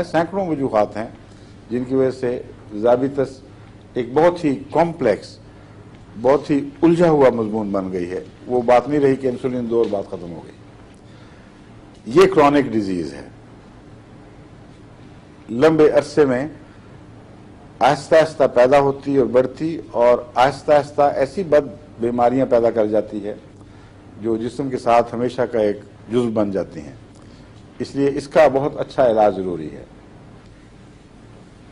सैकड़ों वजूहात हैं जिनकी वजह से ज़ाबितस एक बहुत ही कॉम्प्लेक्स, बहुत ही उलझा हुआ मजमून बन गई है। वो बात नहीं रही कि इंसुलिन दो और बात खत्म हो गई। ये क्रॉनिक डिजीज है, लंबे अरसे में आहिस्ता आहिस्ता पैदा होती और बढ़ती और आहिस्ता आहिस्ता ऐसी बद बीमारियां पैदा कर जाती है जो जिस्म के साथ हमेशा का एक जुज़ बन जाती हैं। इसलिए इसका बहुत अच्छा इलाज ज़रूरी है।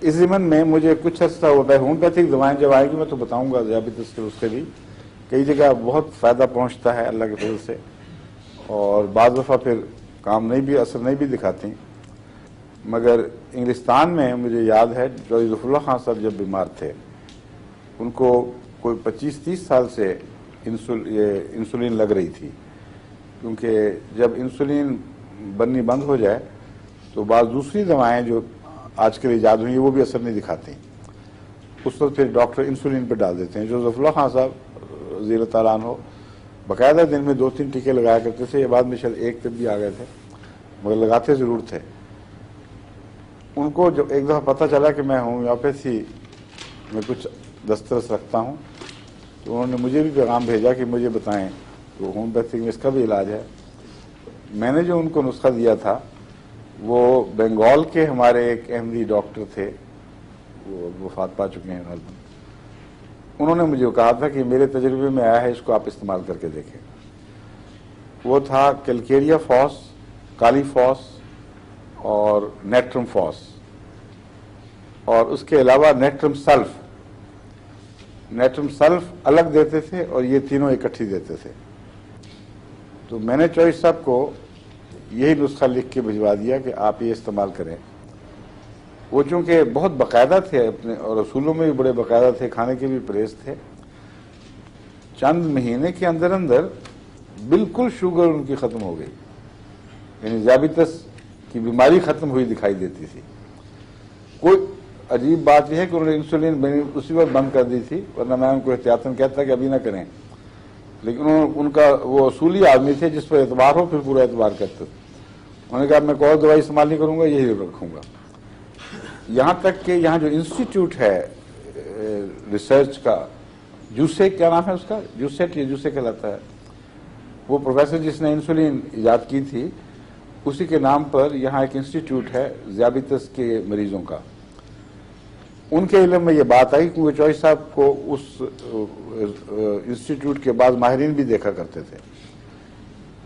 इस ज़िमन में मुझे कुछ अर्सा होता है, होम्योपैथिक दवाएं जब आएंगी मैं तो बताऊंगा ज़ाबितस के उससे भी कई जगह बहुत फ़ायदा पहुंचता है अल्लाह के फजल से, और बाज़ दफ़ा फिर काम नहीं भी असर नहीं भी दिखाती। मगर इंग्लिस्तान में मुझे याद है चौधरी ज़फ़रुल्लाह खान साहब जब बीमार थे, उनको कोई 25-30 साल से इंसुलिन लग रही थी, क्योंकि जब इंसुलिन बननी बंद हो जाए तो बाद दूसरी दवाएं जो आजकल ईजाद हुई है वो भी असर नहीं दिखाती। उस वक्त फिर डॉक्टर इंसुलिन पर डाल देते हैं। जो ज़फ़रुल्लाह खान साहब ज़ी ताला अन्हो बाकायदा दिन में 2-3 टीके लगाया करते थे, ये बाद में शायद एक पे भी आ गए थे, मगर लगाते ज़रूर थे। उनको जब एक दफ़ा पता चला कि मैं होम्योपैथी में कुछ दस्तरस रखता हूँ, तो उन्होंने मुझे भी पैगाम भेजा कि मुझे बताएं, तो होम्योपैथी में इसका भी इलाज है। मैंने जो उनको नुस्खा दिया था वो बंगाल के हमारे एक अहमदी डॉक्टर थे, वो वफात पा चुके हैं। उन्होंने मुझे कहा था कि मेरे तजुर्बे में आया है, इसको आप इस्तेमाल करके देखें। वो था कैलकेरिया फॉस, काली फॉस और नेट्रम फॉस, और उसके अलावा नेट्रम सल्फ। नेट्रम सल्फ अलग देते थे और ये तीनों इकट्ठी देते थे। तो मैंने चौधरी साहब को यही नुस्खा लिख के भिजवा दिया कि आप ये इस्तेमाल करें। वो चूँकि बहुत बाकायदा थे अपने, और रसूलों में भी बड़े बाकायदा थे, खाने के भी परहेज थे, चंद महीने के अंदर अंदर बिल्कुल शुगर उनकी ख़त्म हो गई, यानी ज़ाबितस की बीमारी ख़त्म हुई दिखाई देती थी। कोई अजीब बात यह है कि उन्होंने इंसुलिन मैंने उसी वक्त बंद कर दी थी, वरना मैं उनको एहतियातन कहता कि अभी ना करें, लेकिन उनका वो असूली आदमी थे जिस पर एतबार हो फिर पूरा एतबार करते थे। उन्होंने कहा मैं कोई दवाई इस्तेमाल नहीं करूंगा, यही रखूंगा। यहाँ तक कि यहाँ जो इंस्टीट्यूट है रिसर्च का, जूसे क्या नाम है उसका, जूसेट या जूसे कहलाता है, वो प्रोफेसर जिसने इंसुलिन ईजाद की थी उसी के नाम पर यहाँ एक इंस्टीट्यूट है ज़ाबितस के मरीजों का। उनके इल्म में ये बात आई क्योंकि चौधरी साहब को उस इंस्टीट्यूट के बाद माहिरीन भी देखा करते थे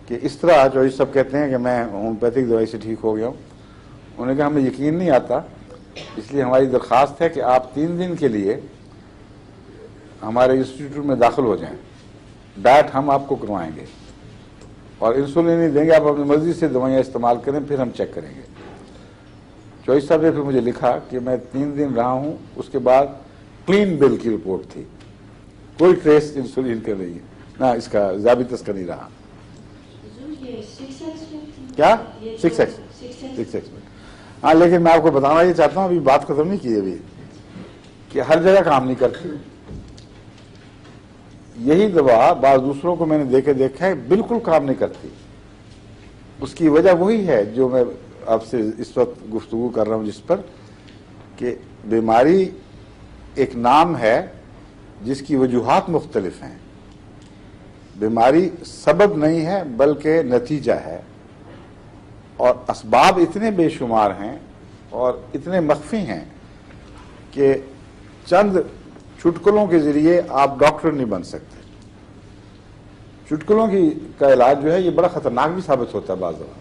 कि इस तरह चौधरी साहब कहते हैं कि मैं होम्योपैथिक दवाई से ठीक हो गया हूँ। उन्होंने कहा हमें यकीन नहीं आता, इसलिए हमारी दरख्वास्त है कि आप 3 दिन के लिए हमारे इंस्टीट्यूट में दाखिल हो जाएं, डाइट हम आपको करवाएंगे और इंसुलिन नहीं देंगे, आप अपनी मर्जी से दवाइयाँ इस्तेमाल करें, फिर हम चेक करेंगे। चौधरी साहब ने फिर मुझे लिखा कि मैं 3 दिन रहा हूँ, उसके बाद क्लीन बिल की रिपोर्ट थी, कोई ट्रेस इंसुलिन का नहीं है ना, इसका ज़ाबितस का नहीं रहा। क्या 6x में? हाँ, लेकिन मैं आपको बताना ये चाहता हूँ, अभी बात खत्म नहीं की अभी, कि हर जगह काम नहीं करती। यही दवा बाज़ दूसरों को मैंने देखा है बिल्कुल काम नहीं करती। उसकी वजह वही है जो मैं आपसे इस वक्त गुफ्तगू कर रहा हूँ, जिस पर कि बीमारी एक नाम है जिसकी वजूहात मुख्तलिफ हैं। बीमारी सबब नहीं है बल्कि नतीजा है, और असबाब इतने बेशुमार हैं और इतने मख्फी हैं कि चंद चुटकुलों के ज़रिए आप डॉक्टर नहीं बन सकते। चुटकुलों का इलाज जो है ये बड़ा ख़तरनाक भी साबित होता है बाज़ दफ़ा।